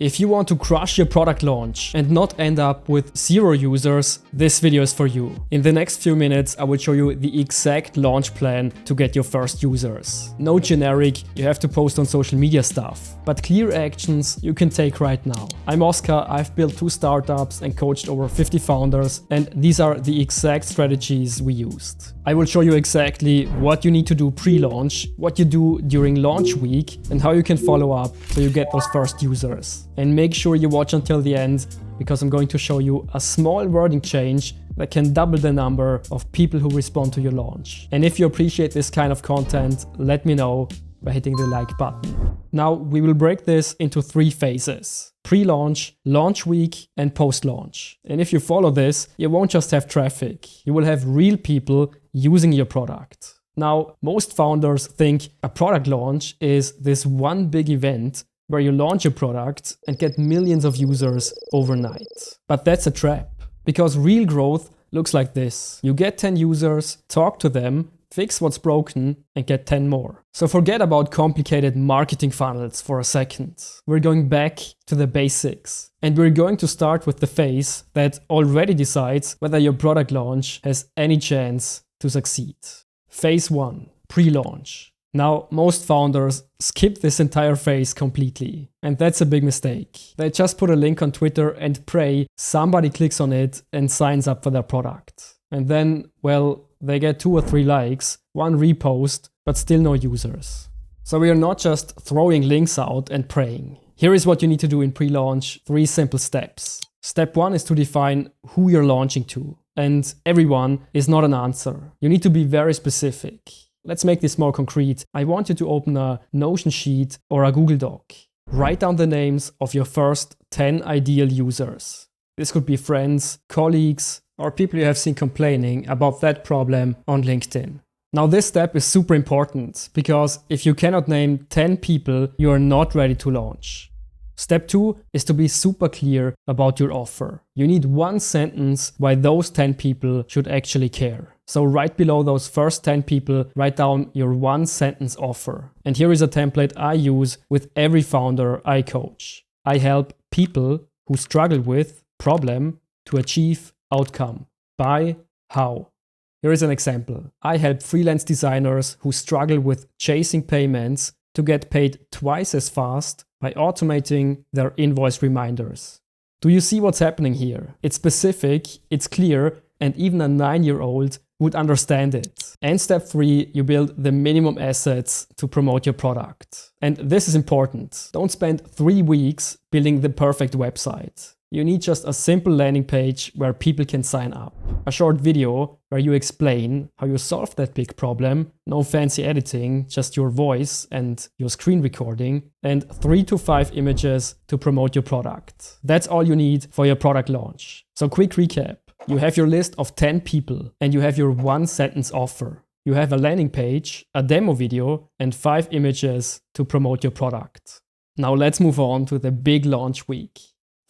If you want to crush your product launch and not end up with 0 users, this video is for you. In the next few minutes, I will show you the exact launch plan to get your first users. No generic, you have to post on social media stuff, but clear actions you can take right now. I'm Oskar, I've built 2 startups and coached over 50 founders, and these are the exact strategies we used. I will show you exactly what you need to do pre-launch, what you do during launch week, and how you can follow up so you get those first users. And make sure you watch until the end, because I'm going to show you a small wording change that can double the number of people who respond to your launch. And if you appreciate this kind of content, let me know by hitting the like button. Now we will break this into 3 phases: pre-launch, launch week, and post-launch. And if you follow this, you won't just have traffic, you will have real people using your product. Now, most founders think a product launch is this one big event where you launch your product and get millions of users overnight. But that's a trap, because real growth looks like this. You get 10 users, talk to them, fix what's broken, and get 10 more. So forget about complicated marketing funnels for a second. We're going back to the basics. And we're going to start with the phase that already decides whether your product launch has any chance to succeed. Phase 1, pre-launch. Now, most founders skip this entire phase completely, and that's a big mistake. They just put a link on Twitter and pray somebody clicks on it and signs up for their product. And then, well, they get 2 or 3 likes, 1 repost, but still no users. So we are not just throwing links out and praying. Here is what you need to do in pre-launch, 3 simple steps. Step 1 is to define who you're launching to. And everyone is not an answer. You need to be very specific. Let's make this more concrete. I want you to open a Notion sheet or a Google Doc. Write down the names of your first 10 ideal users. This could be friends, colleagues, or people you have seen complaining about that problem on LinkedIn. Now, this step is super important, because if you cannot name 10 people, you are not ready to launch. Step 2 is to be super clear about your offer. You need 1 sentence why those 10 people should actually care. So right below those first 10 people, write down your 1 sentence offer. And here is a template I use with every founder I coach. I help people who struggle with problem to achieve outcome. By how? Here is an example. I help freelance designers who struggle with chasing payments to get paid twice as fast by automating their invoice reminders. Do you see what's happening here? It's specific, it's clear, and even a 9-year-old would understand it. And step 3, you build the minimum assets to promote your product. And this is important. Don't spend 3 weeks building the perfect website. You need just a simple landing page where people can sign up. A short video where you explain how you solved that big problem. No fancy editing, just your voice and your screen recording. And 3 to 5 images to promote your product. That's all you need for your product launch. So quick recap. You have your list of 10 people and you have your 1 sentence offer. You have a landing page, a demo video, and 5 images to promote your product. Now let's move on to the big launch week.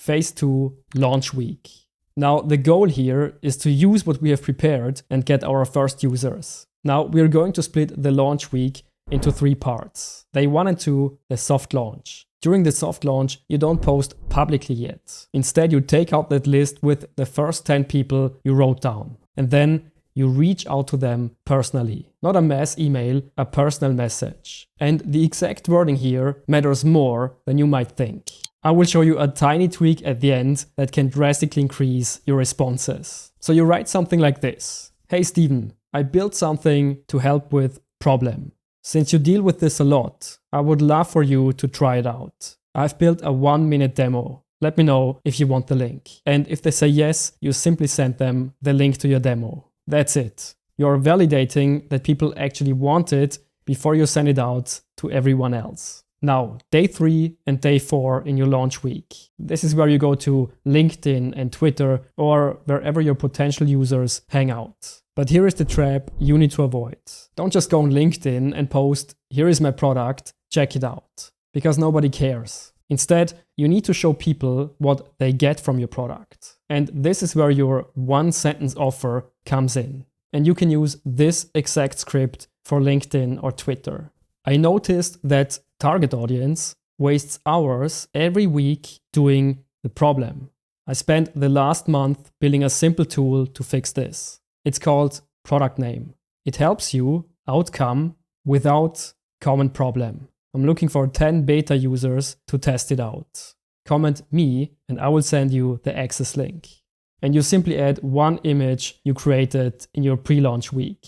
Phase 2, launch week. Now the goal here is to use what we have prepared and get our first users. Now we are going to split the launch week into 3 parts. Day 1 and 2, the soft launch. During the soft launch, you don't post publicly yet. Instead, you take out that list with the first 10 people you wrote down. And then you reach out to them personally. Not a mass email, a personal message. And the exact wording here matters more than you might think. I will show you a tiny tweak at the end that can drastically increase your responses. So you write something like this. Hey Steven, I built something to help with problem. Since you deal with this a lot, I would love for you to try it out. I've built a 1-minute demo. Let me know if you want the link. And if they say yes, you simply send them the link to your demo. That's it. You're validating that people actually want it before you send it out to everyone else. Now, day 3 and day 4 in your launch week. This is where you go to LinkedIn and Twitter or wherever your potential users hang out. But here is the trap you need to avoid. Don't just go on LinkedIn and post, here is my product, check it out. Because nobody cares. Instead, you need to show people what they get from your product. And this is where your 1 sentence offer comes in. And you can use this exact script for LinkedIn or Twitter. I noticed that target audience, wastes hours every week doing the problem. I spent the last month building a simple tool to fix this. It's called product name. It helps you outcome without common problem. I'm looking for 10 beta users to test it out. Comment me and I will send you the access link. And you simply add one image you created in your pre-launch week.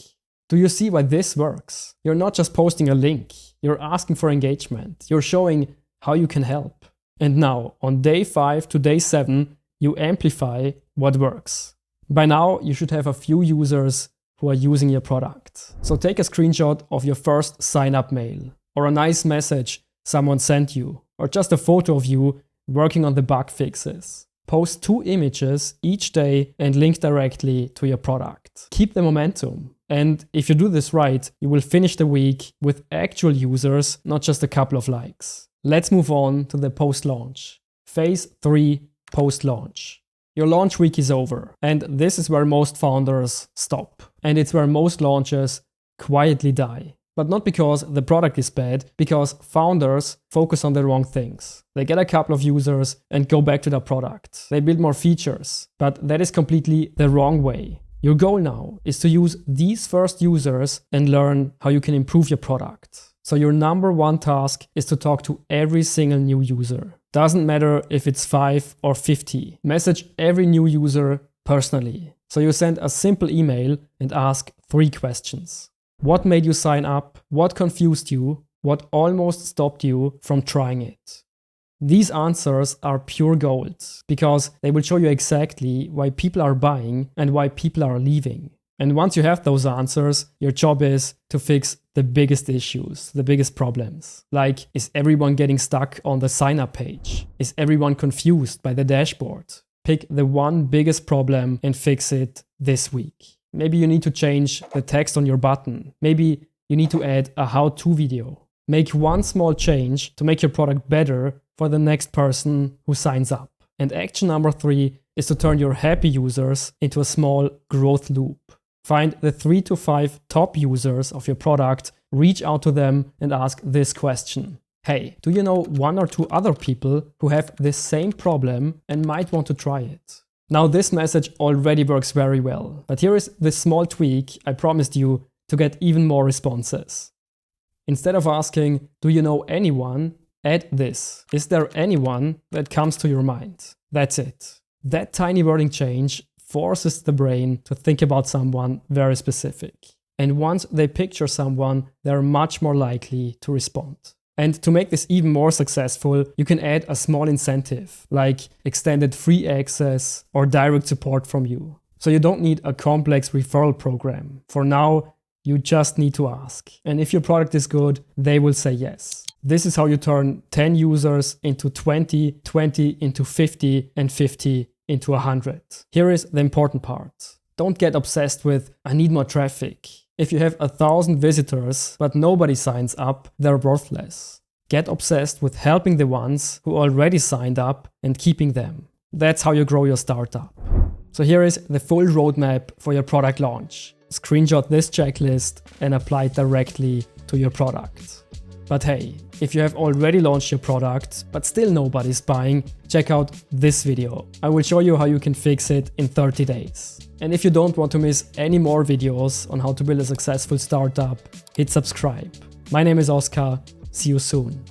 Do you see why this works? You're not just posting a link, you're asking for engagement, you're showing how you can help. And now, on day 5 to day 7, you amplify what works. By now, you should have a few users who are using your product. So take a screenshot of your first sign-up mail, or a nice message someone sent you, or just a photo of you working on the bug fixes. Post 2 images each day and link directly to your product. Keep the momentum. And if you do this right, you will finish the week with actual users, not just a couple of likes. Let's move on to the post-launch. Phase 3, post-launch. Your launch week is over, and this is where most founders stop. And it's where most launches quietly die. But not because the product is bad, because founders focus on the wrong things. They get a couple of users and go back to their product. They build more features, but that is completely the wrong way. Your goal now is to use these first users and learn how you can improve your product. So your number one task is to talk to every single new user. Doesn't matter if it's 5 or 50. Message every new user personally. So you send a simple email and ask 3 questions. What made you sign up? What confused you? What almost stopped you from trying it? These answers are pure gold because they will show you exactly why people are buying and why people are leaving. And once you have those answers, your job is to fix the biggest issues, the biggest problems. Like, is everyone getting stuck on the sign-up page? Is everyone confused by the dashboard? Pick the one biggest problem and fix it this week. Maybe you need to change the text on your button. Maybe you need to add a how-to video. Make one small change to make your product better for the next person who signs up. And action number 3 is to turn your happy users into a small growth loop. Find the 3 to 5 top users of your product, reach out to them and ask this question. Hey, do you know 1 or 2 other people who have this same problem and might want to try it? Now this message already works very well, but here is this small tweak I promised you to get even more responses. Instead of asking, do you know anyone? Add this. Is there anyone that comes to your mind? That's it. That tiny wording change forces the brain to think about someone very specific. And once they picture someone, they're much more likely to respond. And to make this even more successful, you can add a small incentive, like extended free access or direct support from you. So you don't need a complex referral program. For now, you just need to ask. And if your product is good, they will say yes. This is how you turn 10 users into 20, 20 into 50, and 50 into 100. Here is the important part. Don't get obsessed with, I need more traffic. If you have 1,000 visitors, but nobody signs up, they're worthless. Get obsessed with helping the ones who already signed up and keeping them. That's how you grow your startup. So here is the full roadmap for your product launch. Screenshot this checklist and apply it directly to your product. But hey, if you have already launched your product, but still nobody's buying, check out this video. I will show you how you can fix it in 30 days. And if you don't want to miss any more videos on how to build a successful startup, hit subscribe. My name is Oskar. See you soon.